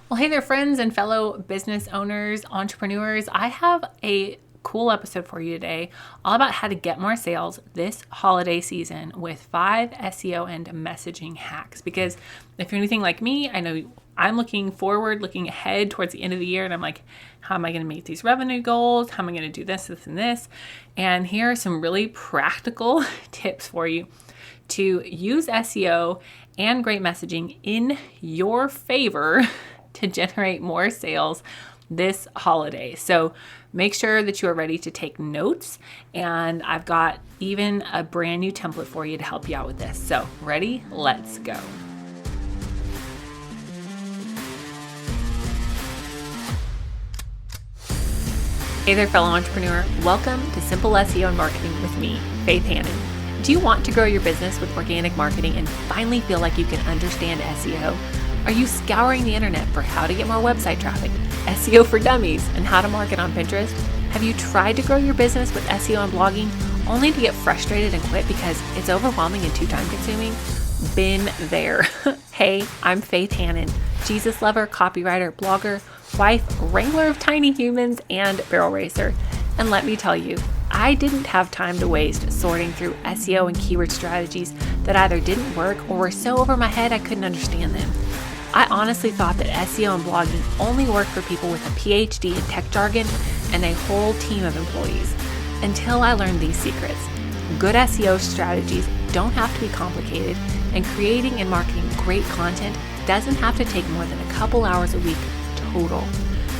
Well, hey there, friends and fellow business owners, entrepreneurs. I have a cool episode for you today, all about how to get more sales this holiday season with 5 SEO and messaging hacks. Because if you're anything like me, I know I'm looking forward, looking ahead towards the end of the year, and I'm like, how am I going to meet these revenue goals? How am I going to do this, this, and this? And here are some really practical tips for you to use SEO and great messaging in your favor to generate more sales this holiday. So make sure that you are ready to take notes, and I've got even a brand new template for you to help you out with this. So ready? Let's go. Hey there, fellow entrepreneur. Welcome to Simple SEO and Marketing with me, Faith Hannon. Do you want to grow your business with organic marketing and finally feel like you can understand SEO? Are you scouring the internet for how to get more website traffic, SEO for dummies, and how to market on Pinterest? Have you tried to grow your business with SEO and blogging only to get frustrated and quit because it's overwhelming and too time consuming? Been there. Hey, I'm Faith Hannon, Jesus lover, copywriter, blogger, wife, wrangler of tiny humans, and barrel racer. And let me tell you, I didn't have time to waste sorting through SEO and keyword strategies that either didn't work or were so over my head I couldn't understand them. I honestly thought that SEO and blogging only worked for people with a PhD in tech jargon and a whole team of employees, until I learned these secrets. Good SEO strategies don't have to be complicated, and creating and marketing great content doesn't have to take more than a couple hours a week total.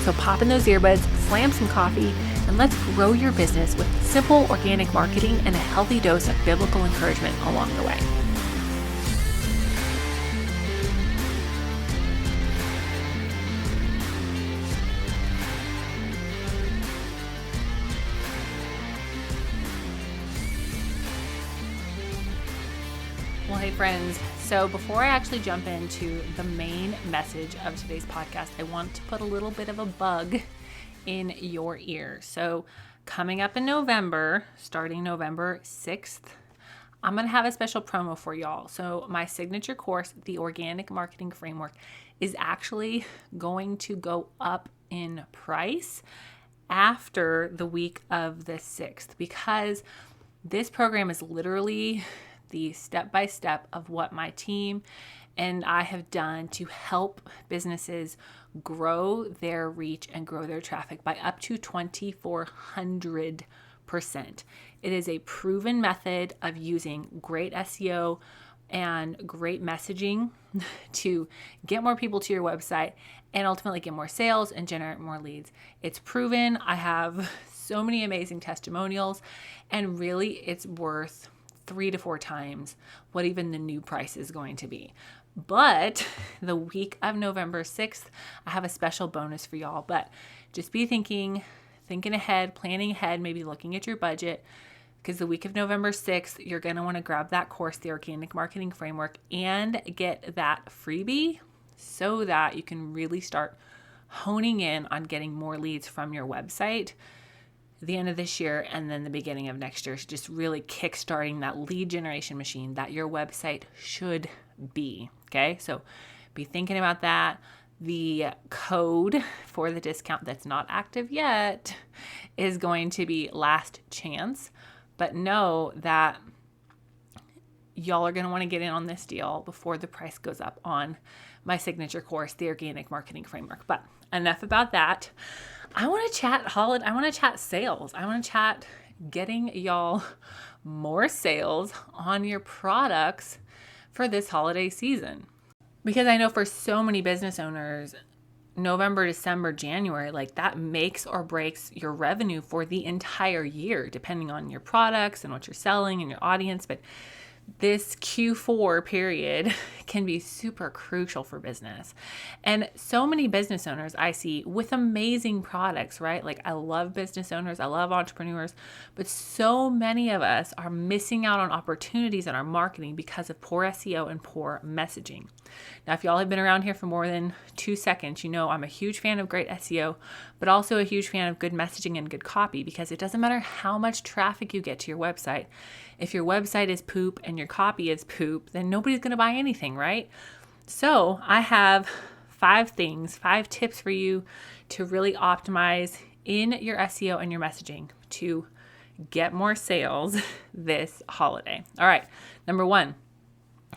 So pop in those earbuds, slam some coffee, and let's grow your business with simple organic marketing and a healthy dose of biblical encouragement along the way. Well, hey friends, so before I actually jump into the main message of today's podcast, I want to put a little bit of a bug in your ear. So coming up in November, starting November 6th, I'm going to have a special promo for y'all. So my signature course, The Organic Marketing Framework, is actually going to go up in price after the week of the 6th, because this program is literally the step-by-step of what my team and I have done to help businesses grow their reach and grow their traffic by up to 2,400%. It is a proven method of using great SEO and great messaging to get more people to your website and ultimately get more sales and generate more leads. It's proven. I have so many amazing testimonials, and really it's worth 3 to 4 times what even the new price is going to be. But the week of November 6th, I have a special bonus for y'all. But just be thinking ahead, planning ahead, maybe looking at your budget, because the week of November 6th, you're going to want to grab that course, The Organic Marketing Framework, and get that freebie so that you can really start honing in on getting more leads from your website the end of this year and then the beginning of next year. Just really kickstarting that lead generation machine that your website should be. Okay, so be thinking about that. The code for the discount that's not active yet is going to be last chance, but know that y'all are going to want to get in on this deal before the price goes up on my signature course, The Organic Marketing Framework. But enough about that. I want to chat I want to chat sales. I want to chat getting y'all more sales on your products for this holiday season. Because I know for so many business owners, November, December, January, like that makes or breaks your revenue for the entire year, depending on your products and what you're selling and your audience. But this Q4 period can be super crucial for business. And so many business owners I see with amazing products, right? Like I love business owners, I love entrepreneurs, but so many of us are missing out on opportunities in our marketing because of poor SEO and poor messaging. Now, if y'all have been around here for more than 2 seconds, you know I'm a huge fan of great SEO, but also a huge fan of good messaging and good copy, because it doesn't matter how much traffic you get to your website. If your website is poop and your copy is poop, then nobody's going to buy anything, right? So I have 5 things, 5 tips for you to really optimize in your SEO and your messaging to get more sales this holiday. All right. Number 1,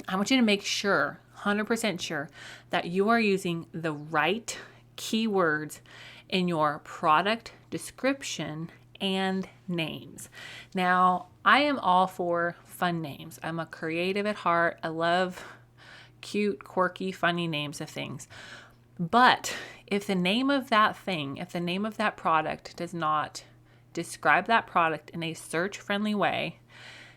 I want you to make sure, 100% sure, that you are using the right keywords in your product description and names. Now, I am all for fun names. I'm a creative at heart. I love cute, quirky, funny names of things. But if the name of that thing, if the name of that product does not describe that product in a search-friendly way,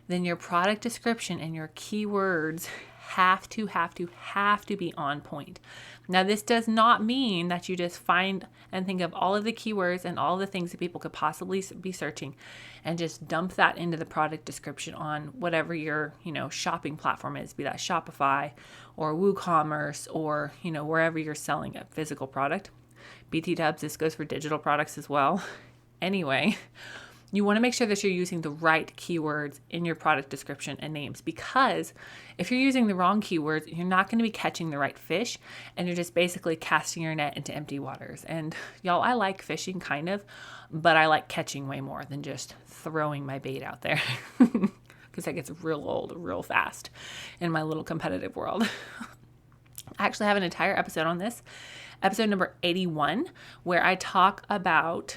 then your product description and your keywords have to be on point. Now, this does not mean that you just find and think of all of the keywords and all of the things that people could possibly be searching and just dump that into the product description on whatever your, shopping platform is, be that Shopify or WooCommerce or, wherever you're selling a physical product. BT dubs, this goes for digital products as well. Anyway, you want to make sure that you're using the right keywords in your product description and names, because if you're using the wrong keywords, you're not going to be catching the right fish, and you're just basically casting your net into empty waters. And y'all, I like fishing kind of, but I like catching way more than just throwing my bait out there because that gets real old real fast in my little competitive world. I actually have an entire episode on this, episode number 81, where I talk about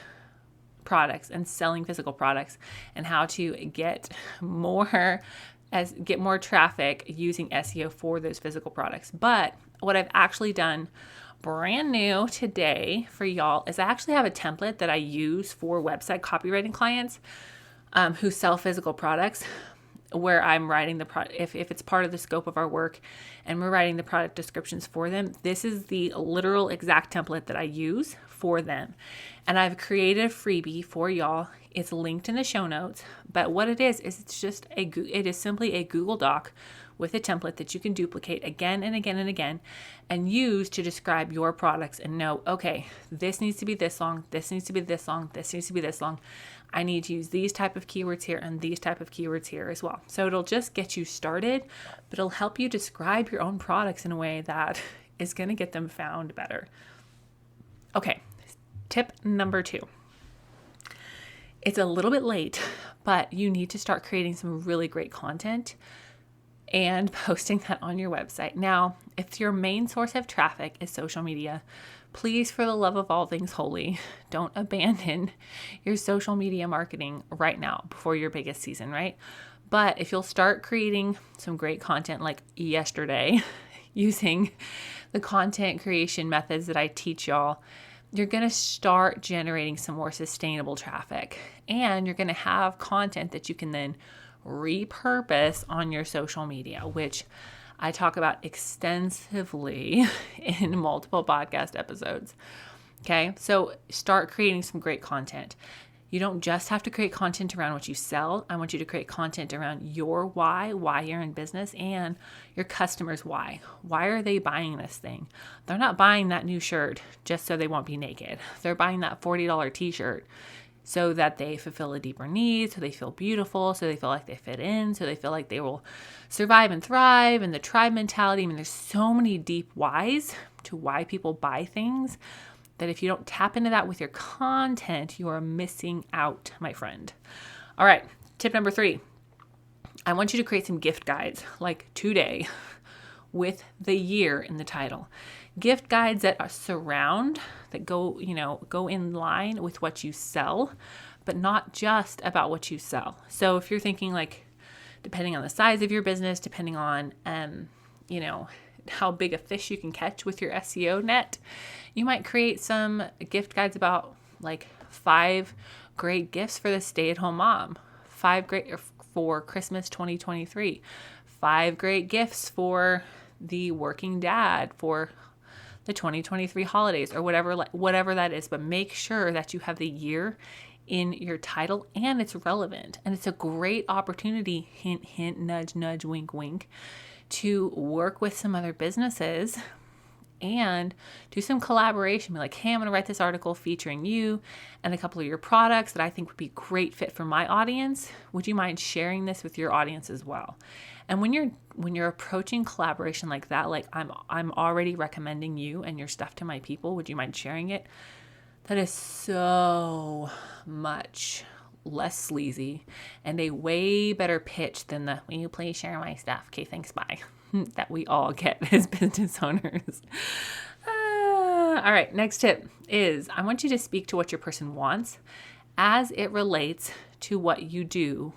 products and selling physical products and how to get more traffic using SEO for those physical products. But what I've actually done brand new today for y'all is I actually have a template that I use for website copywriting clients who sell physical products, where I'm writing if it's part of the scope of our work and we're writing the product descriptions for them. This is the literal exact template that I use for them. And I've created a freebie for y'all. It's linked in the show notes, but what it is it is simply a Google Doc with a template that you can duplicate again and again and again and use to describe your products and know, okay, this needs to be this long, this needs to be this long, this needs to be this long. I need to use these type of keywords here and these type of keywords here as well. So it'll just get you started, but it'll help you describe your own products in a way that is going to get them found better. Okay, tip number 2. It's a little bit late, but you need to start creating some really great content and posting that on your website. Now, if your main source of traffic is social media, please, for the love of all things holy, don't abandon your social media marketing right now before your biggest season, right? But if you'll start creating some great content like yesterday, using the content creation methods that I teach y'all, you're going to start generating some more sustainable traffic, and you're going to have content that you can then repurpose on your social media, which I talk about extensively in multiple podcast episodes. Okay, so start creating some great content. You don't just have to create content around what you sell. I want you to create content around your why you're in business, and your customers' why. Why are they buying this thing? They're not buying that new shirt just so they won't be naked. They're buying that $40 t-shirt so that they fulfill a deeper need, so they feel beautiful, so they feel like they fit in, so they feel like they will survive and thrive, and the tribe mentality. I mean, there's so many deep whys to why people buy things that if you don't tap into that with your content, you are missing out, my friend. All right, tip number 3. I want you to create some gift guides, like today, with the year in the title. Gift guides that go in line with what you sell, but not just about what you sell. So if you're thinking, like, depending on the size of your business, depending on, how big a fish you can catch with your SEO net, you might create some gift guides about, like, 5 great gifts for the stay-at-home mom, 5 great for Christmas 2023, 5 great gifts for the working dad for the 2023 holidays, or whatever that is. But make sure that you have the year in your title and it's relevant. And it's a great opportunity, hint, hint, nudge, nudge, wink, wink, to work with some other businesses and do some collaboration. Be like, hey, I'm going to write this article featuring you and a couple of your products that I think would be a great fit for my audience. Would you mind sharing this with your audience as well? And when you're approaching collaboration like that, like I'm already recommending you and your stuff to my people, would you mind sharing it? That is so much less sleazy and a way better pitch than the, will you please share my stuff? Okay, thanks, bye. That we all get as business owners. All right, next tip is I want you to speak to what your person wants as it relates to what you do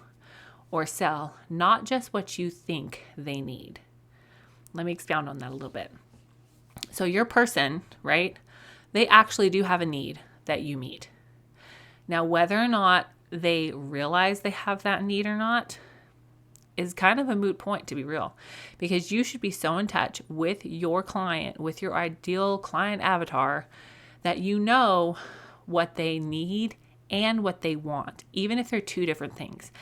or sell, not just what you think they need. Let me expound on that a little bit. So your person, right, they actually do have a need that you meet. Now, whether or not they realize they have that need or not is kind of a moot point, to be real, because you should be so in touch with your client, with your ideal client avatar, that you know what they need and what they want, even if they're two different things.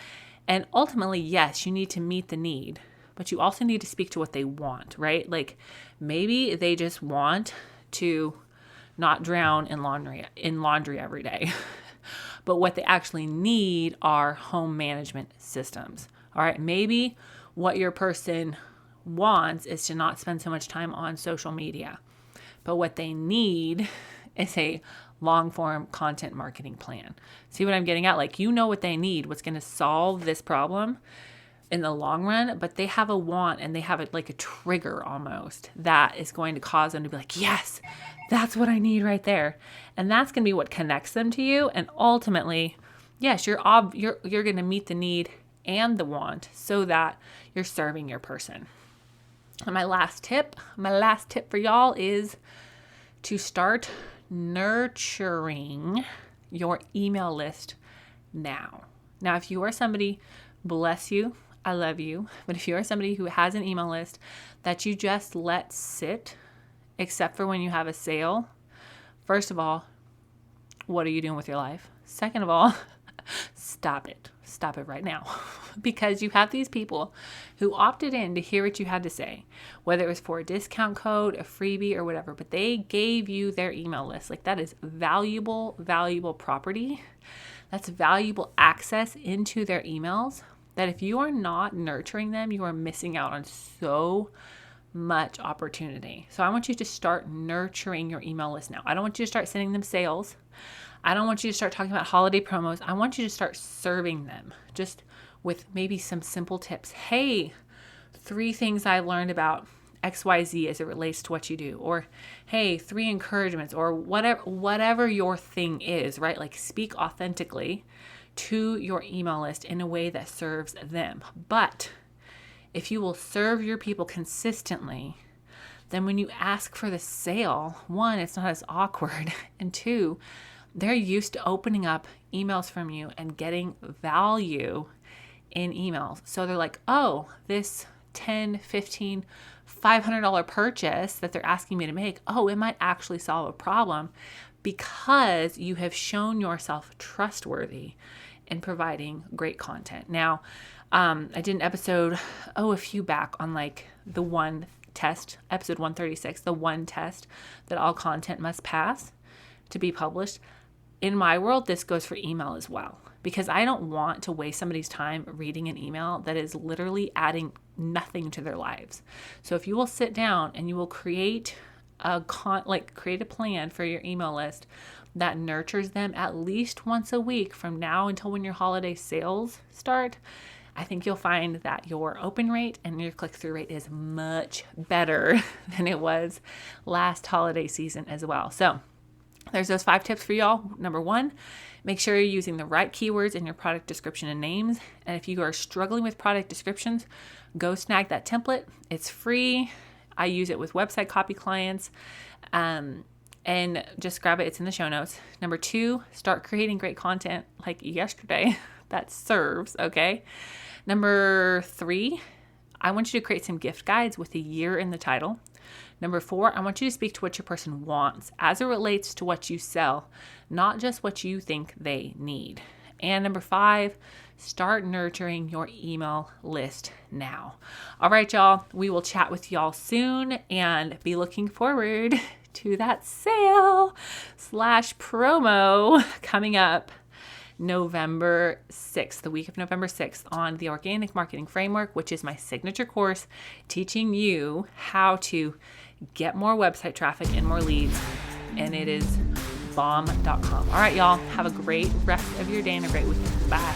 And ultimately, yes, you need to meet the need, but you also need to speak to what they want, right? Like maybe they just want to not drown in laundry every day. But what they actually need are home management systems. All right, maybe what your person wants is to not spend so much time on social media. But what they need is a long form content marketing plan. See what I'm getting at? Like, you know what they need, what's going to solve this problem in the long run, but they have a want and they have it like a trigger almost that is going to cause them to be like, yes, that's what I need right there. And that's going to be what connects them to you. And ultimately, yes, you're going to meet the need and the want so that you're serving your person. And my last tip for y'all is to start nurturing your email list now. Now, if you are somebody, bless you, I love you, but if you are somebody who has an email list that you just let sit, except for when you have a sale, first of all, what are you doing with your life? Second of all, stop it. Stop it right now. Because you have these people who opted in to hear what you had to say, whether it was for a discount code, a freebie, or whatever, but they gave you their email list. Like, that is valuable property. That's valuable access into their emails that if you are not nurturing them, you are missing out on so much opportunity. So I want you to start nurturing your email list now. I don't want you to start sending them sales. I don't want you to start talking about holiday promos. I want you to start serving them just with maybe some simple tips. Hey, 3 things I've learned about XYZ as it relates to what you do. Or, hey, 3 encouragements, or whatever your thing is, right? Like, speak authentically to your email list in a way that serves them. But if you will serve your people consistently, then when you ask for the sale, 1, it's not as awkward, and 2, they're used to opening up emails from you and getting value in emails. So they're like, oh, this $10, $15, $500 purchase that they're asking me to make, oh, it might actually solve a problem because you have shown yourself trustworthy in providing great content. Now, I did an episode, a few back on like the one test, episode 136, the one test that all content must pass to be published. In my world, this goes for email as well, because I don't want to waste somebody's time reading an email that is literally adding nothing to their lives. So if you will sit down and you will create a plan for your email list that nurtures them at least once a week from now until when your holiday sales start, I think you'll find that your open rate and your click-through rate is much better than it was last holiday season as well. So there's those 5 tips for y'all. Number 1, make sure you're using the right keywords in your product description and names. And if you are struggling with product descriptions, go snag that template. It's free. I use it with website copy clients. And just grab it. It's in the show notes. Number 2, start creating great content like yesterday that serves, okay? Number 3, I want you to create some gift guides with a year in the title. Number 4, I want you to speak to what your person wants as it relates to what you sell, not just what you think they need. And number 5, Start nurturing your email list now. All right, y'all, we will chat with y'all soon and be looking forward to that sale/promo coming up November 6th, the week of November 6th, on the Organic Marketing Framework, which is my signature course teaching you how to get more website traffic and more leads. And it is bomb.com. All right, y'all, have a great rest of your day and a great weekend. Bye.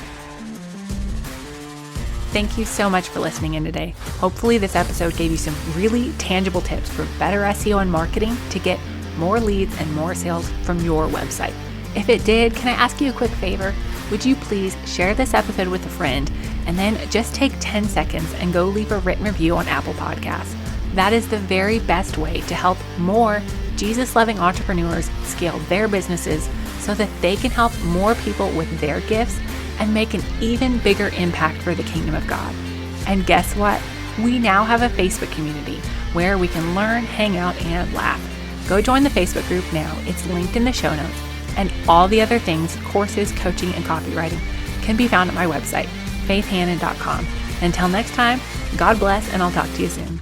Thank you so much for listening in today. Hopefully this episode gave you some really tangible tips for better SEO and marketing to get more leads and more sales from your website. If it did, can I ask you a quick favor? Would you please share this episode with a friend and then just take 10 seconds and go leave a written review on Apple Podcasts? That is the very best way to help more Jesus-loving entrepreneurs scale their businesses so that they can help more people with their gifts and make an even bigger impact for the kingdom of God. And guess what? We now have a Facebook community where we can learn, hang out, and laugh. Go join the Facebook group now. It's linked in the show notes. And all the other things, courses, coaching, and copywriting, can be found at my website, faithhannon.com. Until next time, God bless, and I'll talk to you soon.